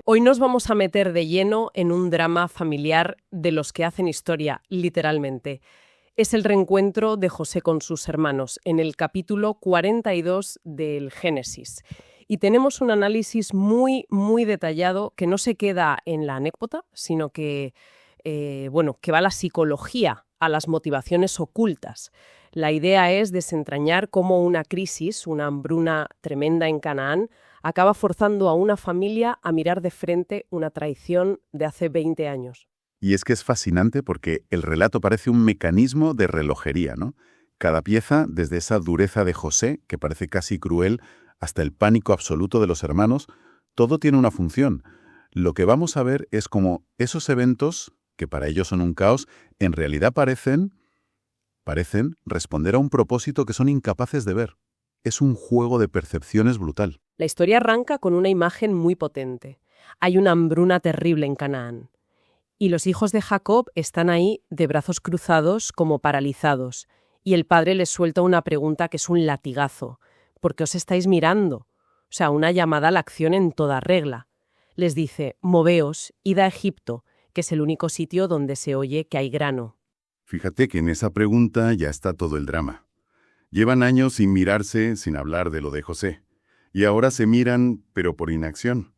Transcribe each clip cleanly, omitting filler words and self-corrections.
Hoy nos vamos a meter de lleno en un drama familiar de los que hacen historia, literalmente. Es el reencuentro de José con sus hermanos en el capítulo 42 del Génesis. Y tenemos un análisis muy, muy detallado que no se queda en la anécdota, sino que va a la psicología, a las motivaciones ocultas. La idea es desentrañar cómo una crisis, una hambruna tremenda en Canaán, acaba forzando a una familia a mirar de frente una traición de hace 20 años. Y es que es fascinante porque el relato parece un mecanismo de relojería, ¿no? Cada pieza, desde esa dureza de José, que parece casi cruel, hasta el pánico absoluto de los hermanos, todo tiene una función. Lo que vamos a ver es cómo esos eventos, que para ellos son un caos, en realidad parecen responder a un propósito que son incapaces de ver. Es un juego de percepciones brutal. La historia arranca con una imagen muy potente. Hay una hambruna terrible en Canaán. Y los hijos de Jacob están ahí de brazos cruzados como paralizados. Y el padre les suelta una pregunta que es un latigazo. ¿Por qué os estáis mirando? O sea, una llamada a la acción en toda regla. Les dice, moveos, id a Egipto, que es el único sitio donde se oye que hay grano. Fíjate que en esa pregunta ya está todo el drama. Llevan años sin mirarse, sin hablar de lo de José. Y ahora se miran, pero por inacción.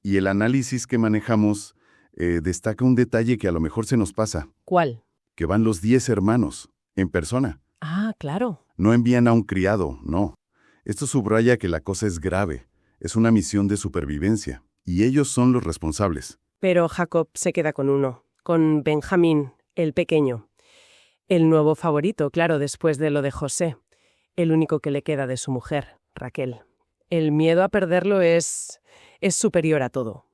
Y el análisis que manejamos destaca un detalle que a lo mejor se nos pasa. ¿Cuál? Que van los 10 hermanos, en persona. Ah, claro. No envían a un criado, no. Esto subraya que la cosa es grave. Es una misión de supervivencia. Y ellos son los responsables. Pero Jacob se queda con uno, con Benjamín, el pequeño. El nuevo favorito, claro, después de lo de José. El único que le queda de su mujer, Raquel. El miedo a perderlo es superior a todo.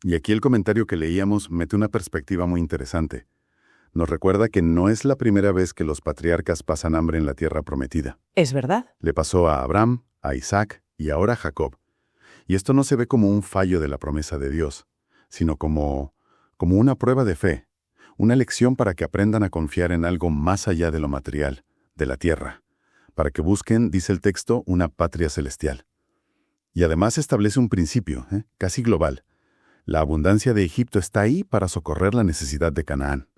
Y aquí el comentario que leíamos mete una perspectiva muy interesante. Nos recuerda que no es la primera vez que los patriarcas pasan hambre en la tierra prometida. ¿Es verdad? Le pasó a Abraham, a Isaac y ahora a Jacob. Y esto no se ve como un fallo de la promesa de Dios, sino como una prueba de fe, una lección para que aprendan a confiar en algo más allá de lo material, de la tierra, para que busquen, dice el texto, una patria celestial. Y además establece un principio, casi global. La abundancia de Egipto está ahí para socorrer la necesidad de Canaán.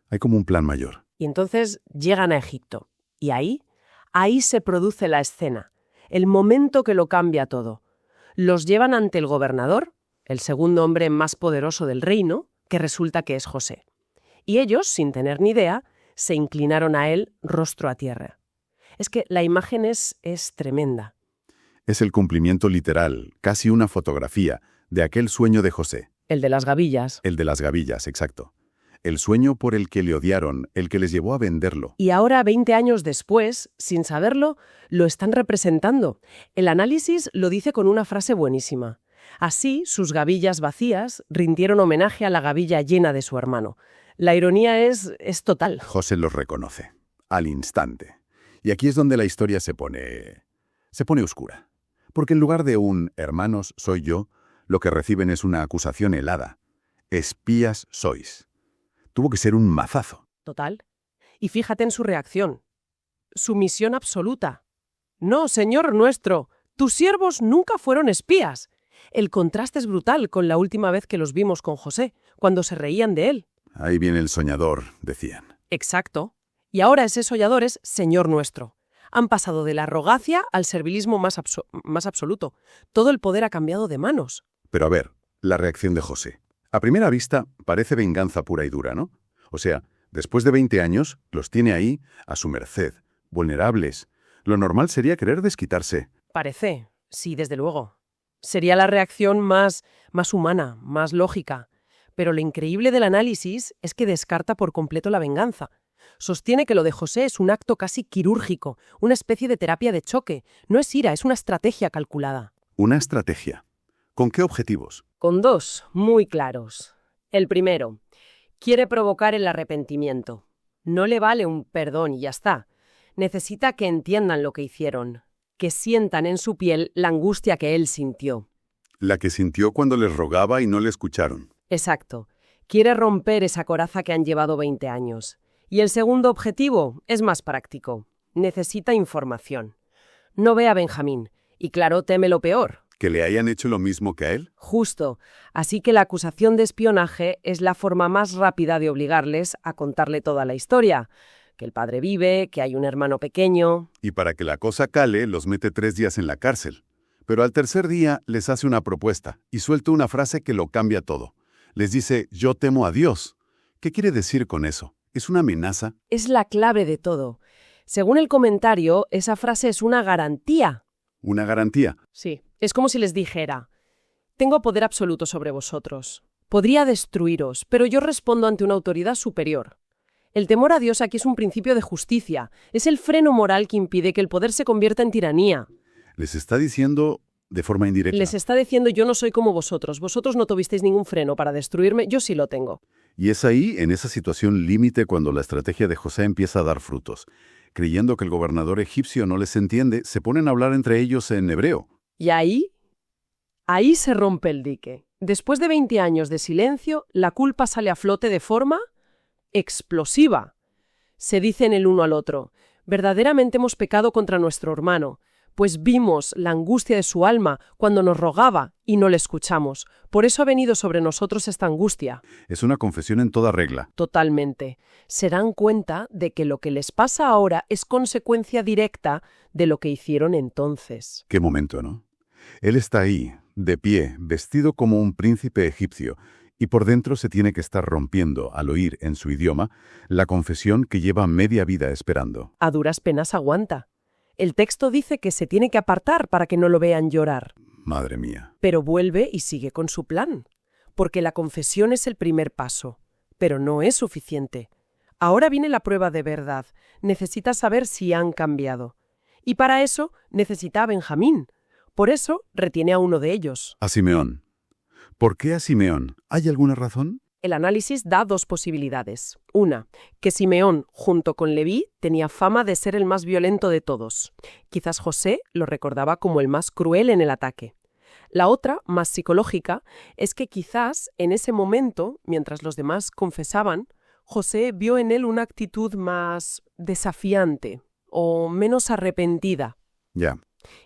Hay como un plan mayor. Y entonces llegan a Egipto. Y ahí se produce la escena, el momento que lo cambia todo. Los llevan ante el gobernador, el segundo hombre más poderoso del reino, que resulta que es José. Y ellos, sin tener ni idea, se inclinaron a él rostro a tierra. Es que la imagen es tremenda. Es el cumplimiento literal, casi una fotografía, de aquel sueño de José. El de las gavillas. El de las gavillas, exacto. El sueño por el que le odiaron, el que les llevó a venderlo. Y ahora, 20 años después, sin saberlo, lo están representando. El análisis lo dice con una frase buenísima. Así, sus gavillas vacías rindieron homenaje a la gavilla llena de su hermano. La ironía es total. José los reconoce, al instante. Y aquí es donde la historia se pone oscura. Porque en lugar de un «hermanos, soy yo», lo que reciben es una acusación helada. «Espías sois». Tuvo que ser un mazazo. Total. Y fíjate en su reacción. Sumisión absoluta. «No, señor nuestro, tus siervos nunca fueron espías». El contraste es brutal con la última vez que los vimos con José, cuando se reían de él. Ahí viene el soñador, decían. Exacto. Y ahora ese soñador es señor nuestro. Han pasado de la arrogancia al servilismo más absoluto. Todo el poder ha cambiado de manos. Pero a ver, la reacción de José. A primera vista, parece venganza pura y dura, ¿no? O sea, después de 20 años, los tiene ahí, a su merced, vulnerables. Lo normal sería querer desquitarse. Parece, sí, desde luego. Sería la reacción más humana, más lógica. Pero lo increíble del análisis es que descarta por completo la venganza. Sostiene que lo de José es un acto casi quirúrgico, una especie de terapia de choque. No es ira, es una estrategia calculada. ¿Una estrategia? ¿Con qué objetivos? Con dos muy claros. El primero, quiere provocar el arrepentimiento. No le vale un perdón y ya está. Necesita que entiendan lo que hicieron, que sientan en su piel la angustia que él sintió. La que sintió cuando les rogaba y no le escucharon. Exacto. Quiere romper esa coraza que han llevado 20 años. Y el segundo objetivo es más práctico. Necesita información. No ve a Benjamín. Y claro, teme lo peor, ¿Que le hayan hecho lo mismo que a él? Justo. Así que la acusación de espionaje es la forma más rápida de obligarles a contarle toda la historia. Que el padre vive, que hay un hermano pequeño. Y para que la cosa cale, los mete 3 días en la cárcel. Pero al tercer día les hace una propuesta y suelta una frase que lo cambia todo. Les dice, yo temo a Dios. ¿Qué quiere decir con eso? ¿Es una amenaza? Es la clave de todo. Según el comentario, esa frase es una garantía. ¿Una garantía? Sí, es como si les dijera, tengo poder absoluto sobre vosotros. Podría destruiros, pero yo respondo ante una autoridad superior. El temor a Dios aquí es un principio de justicia. Es el freno moral que impide que el poder se convierta en tiranía. Les está diciendo de forma indirecta. Les está diciendo, yo no soy como vosotros. Vosotros no tuvisteis ningún freno para destruirme, yo sí lo tengo. Y es ahí, en esa situación límite, cuando la estrategia de José empieza a dar frutos. Creyendo que el gobernador egipcio no les entiende, se ponen a hablar entre ellos en hebreo. Y ahí se rompe el dique. Después de 20 años de silencio, la culpa sale a flote de forma explosiva. Se dicen el uno al otro, verdaderamente hemos pecado contra nuestro hermano, pues vimos la angustia de su alma cuando nos rogaba y no le escuchamos. Por eso ha venido sobre nosotros esta angustia. Es una confesión en toda regla. Totalmente. Se dan cuenta de que lo que les pasa ahora es consecuencia directa de lo que hicieron entonces. Qué momento, ¿no? Él está ahí, de pie, vestido como un príncipe egipcio, y por dentro se tiene que estar rompiendo, al oír en su idioma, la confesión que lleva media vida esperando. A duras penas aguanta. El texto dice que se tiene que apartar para que no lo vean llorar. Madre mía. Pero vuelve y sigue con su plan. Porque la confesión es el primer paso. Pero no es suficiente. Ahora viene la prueba de verdad. Necesita saber si han cambiado. Y para eso necesita a Benjamín. Por eso retiene a uno de ellos. A Simeón. ¿Por qué a Simeón? ¿Hay alguna razón? El análisis da 2 posibilidades. Una, que Simeón, junto con Leví, tenía fama de ser el más violento de todos. Quizás José lo recordaba como el más cruel en el ataque. La otra, más psicológica, es que quizás en ese momento, mientras los demás confesaban, José vio en él una actitud más desafiante o menos arrepentida. Ya.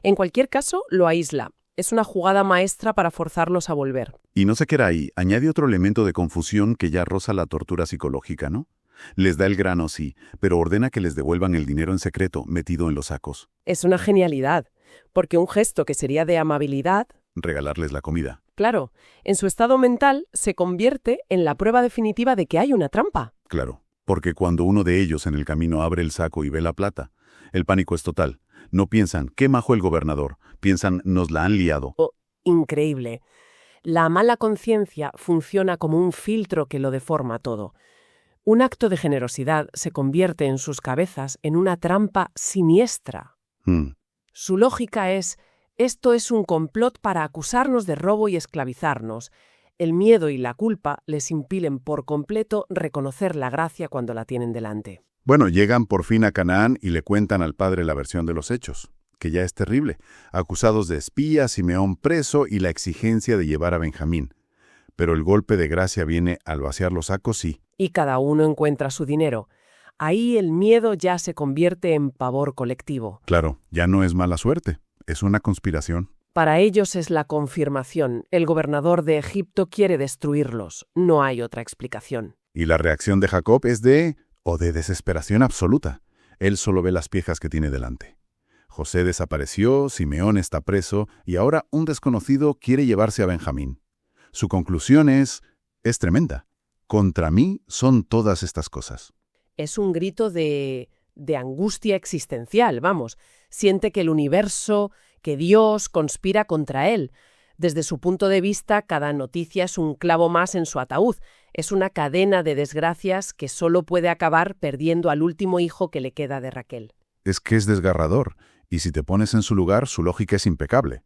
En cualquier caso, lo aísla. Es una jugada maestra para forzarlos a volver. Y no se queda ahí, añade otro elemento de confusión que ya roza la tortura psicológica, ¿no? Les da el grano, sí, pero ordena que les devuelvan el dinero en secreto, metido en los sacos. Es una genialidad, porque un gesto que sería de amabilidad, Regalarles la comida. claro, en su estado mental se convierte en la prueba definitiva de que hay una trampa. Claro, porque cuando uno de ellos en el camino abre el saco y ve la plata, el pánico es total. No piensan, qué majo el gobernador. Piensan, nos la han liado. Oh, increíble. La mala conciencia funciona como un filtro que lo deforma todo. Un acto de generosidad se convierte en sus cabezas en una trampa siniestra. Su lógica es, esto es un complot para acusarnos de robo y esclavizarnos. El miedo y la culpa les impiden por completo reconocer la gracia cuando la tienen delante. Bueno, llegan por fin a Canaán y le cuentan al padre la versión de los hechos, que ya es terrible. Acusados de espía, Simeón preso y la exigencia de llevar a Benjamín. Pero el golpe de gracia viene al vaciar los sacos, sí. Y cada uno encuentra su dinero. Ahí el miedo ya se convierte en pavor colectivo. Claro, ya no es mala suerte, es una conspiración. Para ellos es la confirmación. El gobernador de Egipto quiere destruirlos. No hay otra explicación. Y la reacción de Jacob es de desesperación absoluta. Él solo ve las piezas que tiene delante. José desapareció, Simeón está preso y ahora un desconocido quiere llevarse a Benjamín. Su conclusión es tremenda. Contra mí son todas estas cosas. Es un grito de angustia existencial, vamos. Siente que el universo, que Dios conspira contra él. Desde su punto de vista, cada noticia es un clavo más en su ataúd. Es una cadena de desgracias que solo puede acabar perdiendo al último hijo que le queda de Raquel. Es que es desgarrador, y si te pones en su lugar, su lógica es impecable.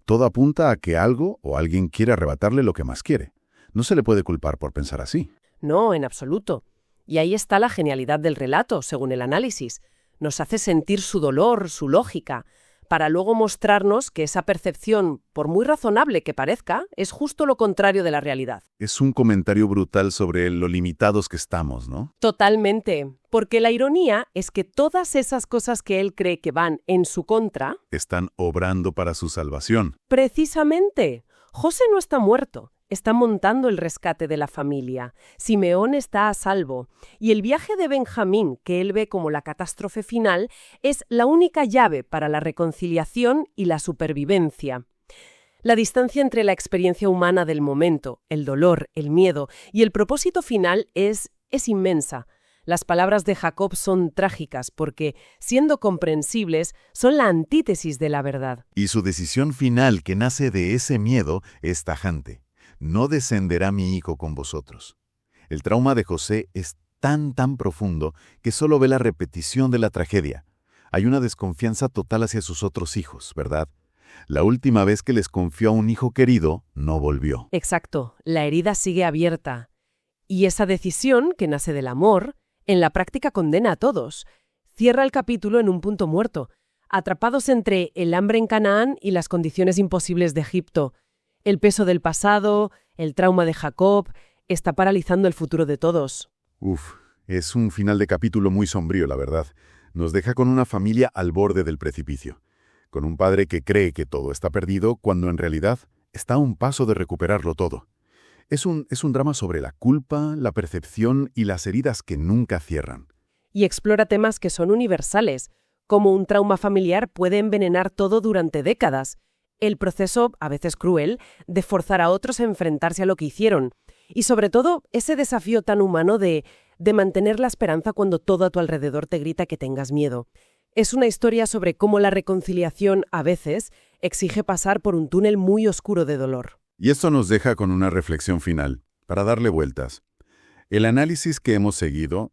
Todo apunta a que algo o alguien quiere arrebatarle lo que más quiere. No se le puede culpar por pensar así. No, en absoluto. Y ahí está la genialidad del relato, según el análisis. Nos hace sentir su dolor, su lógica. para luego mostrarnos que esa percepción, por muy razonable que parezca, es justo lo contrario de la realidad. Es un comentario brutal sobre lo limitados que estamos, ¿no? Totalmente, porque la ironía es que todas esas cosas que él cree que van en su contra, Están obrando para su salvación. precisamente, José no está muerto. Está montando el rescate de la familia. Simeón está a salvo. Y el viaje de Benjamín, que él ve como la catástrofe final, es la única llave para la reconciliación y la supervivencia. La distancia entre la experiencia humana del momento, el dolor, el miedo y el propósito final es inmensa. Las palabras de Jacob son trágicas porque, siendo comprensibles, son la antítesis de la verdad. Y su decisión final, que nace de ese miedo, es tajante. No descenderá mi hijo con vosotros. El trauma de José es tan profundo que solo ve la repetición de la tragedia. Hay una desconfianza total hacia sus otros hijos, ¿verdad? La última vez que les confió a un hijo querido, no volvió. Exacto, la herida sigue abierta. Y esa decisión, que nace del amor, en la práctica condena a todos. Cierra el capítulo en un punto muerto, atrapados entre el hambre en Canaán y las condiciones imposibles de Egipto. El peso del pasado, el trauma de Jacob, está paralizando el futuro de todos. Es un final de capítulo muy sombrío, la verdad. Nos deja con una familia al borde del precipicio, con un padre que cree que todo está perdido cuando en realidad está a un paso de recuperarlo todo. Es un drama sobre la culpa, la percepción y las heridas que nunca cierran. Y explora temas que son universales, como un trauma familiar puede envenenar todo durante décadas. El proceso, a veces cruel, de forzar a otros a enfrentarse a lo que hicieron. Y sobre todo, ese desafío tan humano de mantener la esperanza cuando todo a tu alrededor te grita que tengas miedo. Es una historia sobre cómo la reconciliación, a veces, exige pasar por un túnel muy oscuro de dolor. Y esto nos deja con una reflexión final, para darle vueltas. El análisis que hemos seguido,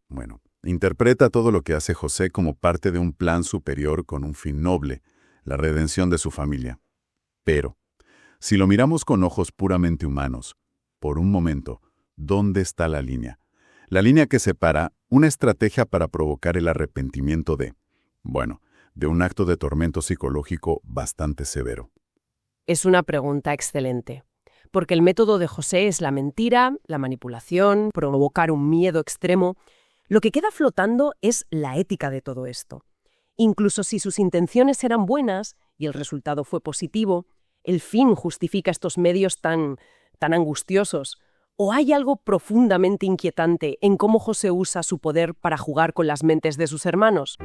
interpreta todo lo que hace José como parte de un plan superior con un fin noble, la redención de su familia. Pero, si lo miramos con ojos puramente humanos, por un momento, ¿dónde está la línea? La línea que separa una estrategia para provocar el arrepentimiento de un acto de tormento psicológico bastante severo. Es una pregunta excelente, porque el método de José es la mentira, la manipulación, provocar un miedo extremo. Lo que queda flotando es la ética de todo esto. Incluso si sus intenciones eran buenas y el resultado fue positivo, el fin justifica estos medios tan angustiosos. ¿O hay algo profundamente inquietante en cómo José usa su poder para jugar con las mentes de sus hermanos?